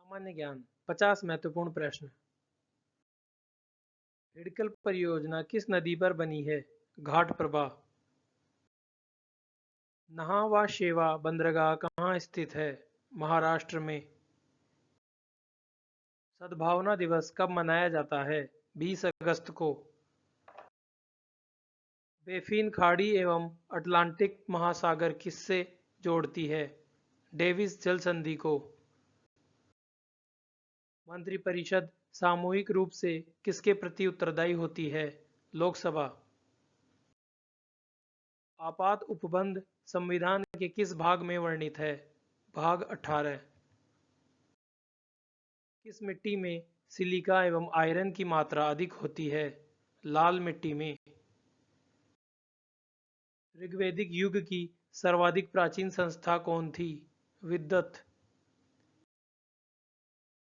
सामान्य ज्ञान 50 महत्वपूर्ण प्रश्न। हिडकल परियोजना किस नदी पर बनी है? घाट प्रभा। नहावा शेवा बंदरगाह कहाँ स्थित है? महाराष्ट्र में। सद्भावना दिवस कब मनाया जाता है? 20 अगस्त को। बेफिन खाड़ी एवं अटलांटिक महासागर किससे जोड़ती है? डेविस जल संधि को। मंत्रिपरिषद सामूहिक रूप से किसके प्रति उत्तरदायी होती है? लोकसभा। आपात उपबंध संविधान के किस भाग में वर्णित है? भाग 18। किस मिट्टी में सिलिका एवं आयरन की मात्रा अधिक होती है? लाल मिट्टी में। ऋग्वैदिक युग की सर्वाधिक प्राचीन संस्था कौन थी? विद्वत।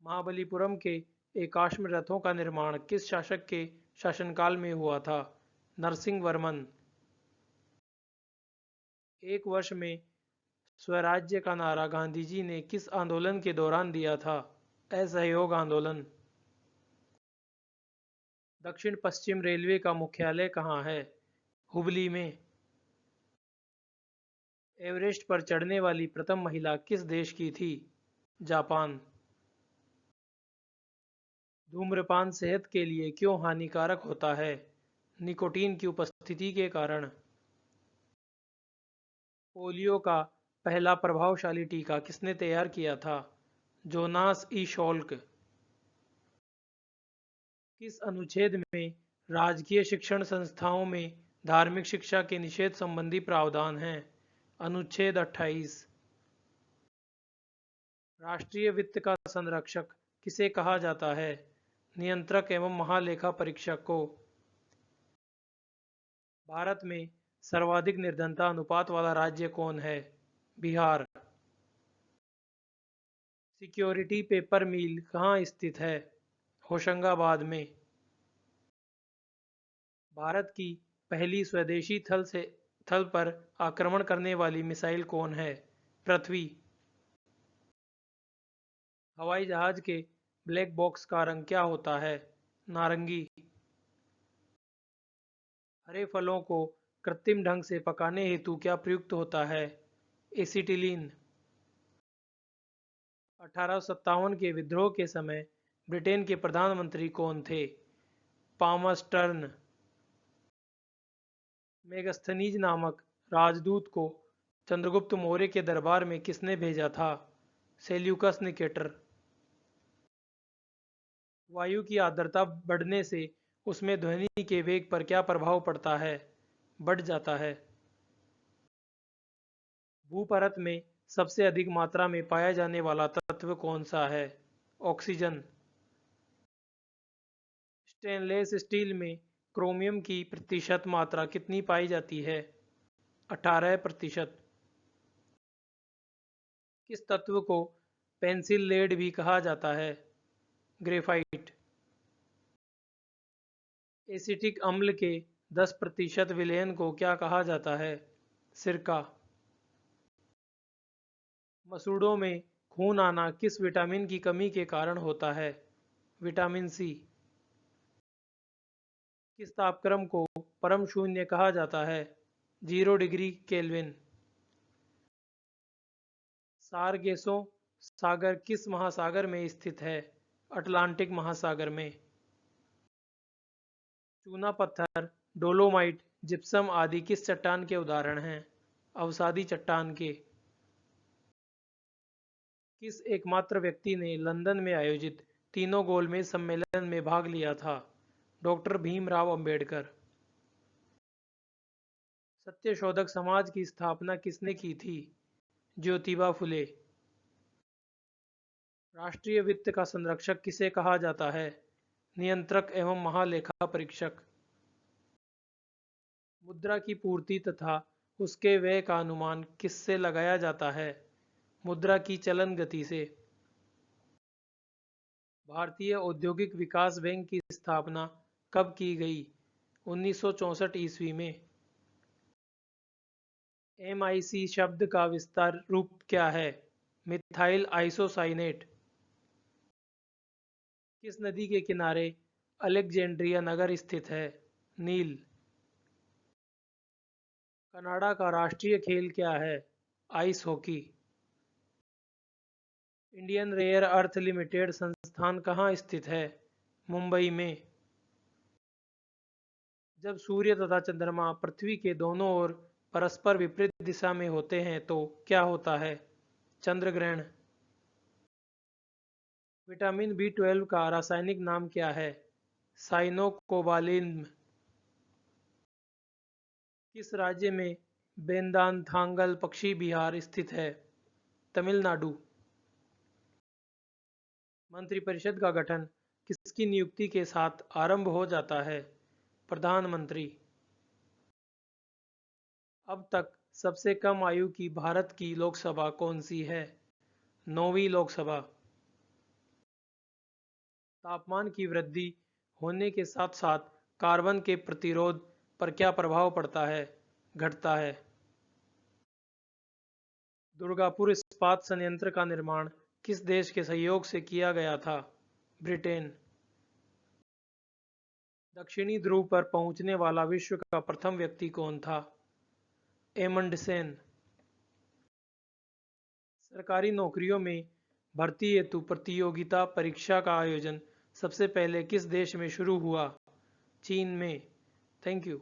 महाबलीपुरम के एकाश्म रथों का निर्माण किस शासक के शासनकाल में हुआ था? नरसिंह वर्मन। एक वर्ष में स्वराज्य का नारा गांधी जी ने किस आंदोलन के दौरान दिया था? असहयोग आंदोलन। दक्षिण पश्चिम रेलवे का मुख्यालय कहाँ है? हुबली में। एवरेस्ट पर चढ़ने वाली प्रथम महिला किस देश की थी? जापान। धूम्रपान सेहत के लिए क्यों हानिकारक होता है? निकोटीन की उपस्थिति के कारण। पोलियो का पहला प्रभावशाली टीका किसने तैयार किया था? जोनास ई शोल्क। किस अनुच्छेद में राजकीय शिक्षण संस्थाओं में धार्मिक शिक्षा के निषेध संबंधी प्रावधान हैं? अनुच्छेद 28। राष्ट्रीय वित्त का संरक्षक किसे कहा जाता है? नियंत्रक एवं महालेखा परीक्षक को। भारत में सर्वाधिक निर्धनता अनुपात वाला राज्य कौन है? बिहार। सिक्योरिटी पेपर मिल कहाँ स्थित है? होशंगाबाद में। भारत की पहली स्वदेशी थल पर आक्रमण करने वाली मिसाइल कौन है? पृथ्वी। हवाई जहाज के ब्लैक बॉक्स का रंग क्या होता है? नारंगी। हरे फलों को कृत्रिम ढंग से पकाने हेतु क्या प्रयुक्त होता है? एसिटिलीन। 1857 के विद्रोह के समय ब्रिटेन के प्रधानमंत्री कौन थे? पामस्टर्न। मेगस्थनीज नामक राजदूत को चंद्रगुप्त मौर्य के दरबार में किसने भेजा था? Seleucus Nicator. वायु की आर्द्रता बढ़ने से उसमें ध्वनि के वेग पर क्या प्रभाव पड़ता है? बढ़ जाता है। भूपरत में सबसे अधिक मात्रा में पाया जाने वाला तत्व कौन सा है? ऑक्सीजन। स्टेनलेस स्टील में क्रोमियम की प्रतिशत मात्रा कितनी पाई जाती है? 18%। किस तत्व को पेंसिल लेड भी कहा जाता है? ग्रेफाइट। एसिटिक अम्ल के 10% विलयन को क्या कहा जाता है? सिरका। मसूड़ों में खून आना किस विटामिन की कमी के कारण होता है? Vitamin C. किस तापक्रम को परम शून्य कहा जाता है? 0 डिग्री केल्विन। सारगेसो सागर किस महासागर में स्थित है? अटलांटिक महासागर में। चूना पत्थर, डोलोमाइट, जिप्सम आदि किस चट्टान के उदाहरण हैं? अवसादी चट्टान के। किस एकमात्र व्यक्ति ने लंदन में आयोजित तीनों गोलमेज सम्मेलन में भाग लिया था? डॉक्टर भीमराव अंबेडकर। सत्यशोधक समाज की स्थापना किसने की थी? ज्योतिबा फुले। राष्ट्रीय वित्त का संरक्षक किसे कहा जाता है? नियंत्रक एवं महालेखा परीक्षक। मुद्रा की पूर्ति तथा उसके व्यय का अनुमान किससे लगाया जाता है? मुद्रा की चलन गति से। भारतीय औद्योगिक विकास बैंक की स्थापना कब की गई? 1964 ईस्वी में। MIC शब्द का विस्तार रूप क्या है? Methyl isocyanate. किस नदी के किनारे अलेक्जेंड्रिया नगर स्थित है? नील। कनाडा का राष्ट्रीय खेल क्या है? Ice hockey. Indian rare earth limited संस्थान कहाँ स्थित है? मुंबई में। जब सूर्य तथा चंद्रमा पृथ्वी के दोनों ओर परस्पर विपरीत दिशा में होते हैं तो क्या होता है? चंद्र ग्रहण। विटामिन बी 12 का रासायनिक नाम क्या है? साइनोकोबालिन। किस राज्य में बेंदानथांगल पक्षी विहार स्थित है? तमिलनाडु। मंत्रिपरिषद का गठन किसकी नियुक्ति के साथ आरंभ हो जाता है? प्रधानमंत्री। अब तक सबसे कम आयु की भारत की लोकसभा कौन सी है? 9वीं लोकसभा। तापमान की वृद्धि होने के साथ साथ कार्बन के प्रतिरोध पर क्या प्रभाव पड़ता है? घटता है। दुर्गापुर इस्पात संयंत्र का निर्माण किस देश के सहयोग से किया गया था? ब्रिटेन। दक्षिणी ध्रुव पर पहुंचने वाला विश्व का प्रथम व्यक्ति कौन था? एमंडसेन। सरकारी नौकरियों में भर्ती हेतु प्रतियोगिता परीक्षा का आयोजन सबसे पहले किस देश में शुरू हुआ? चीन में। Thank you.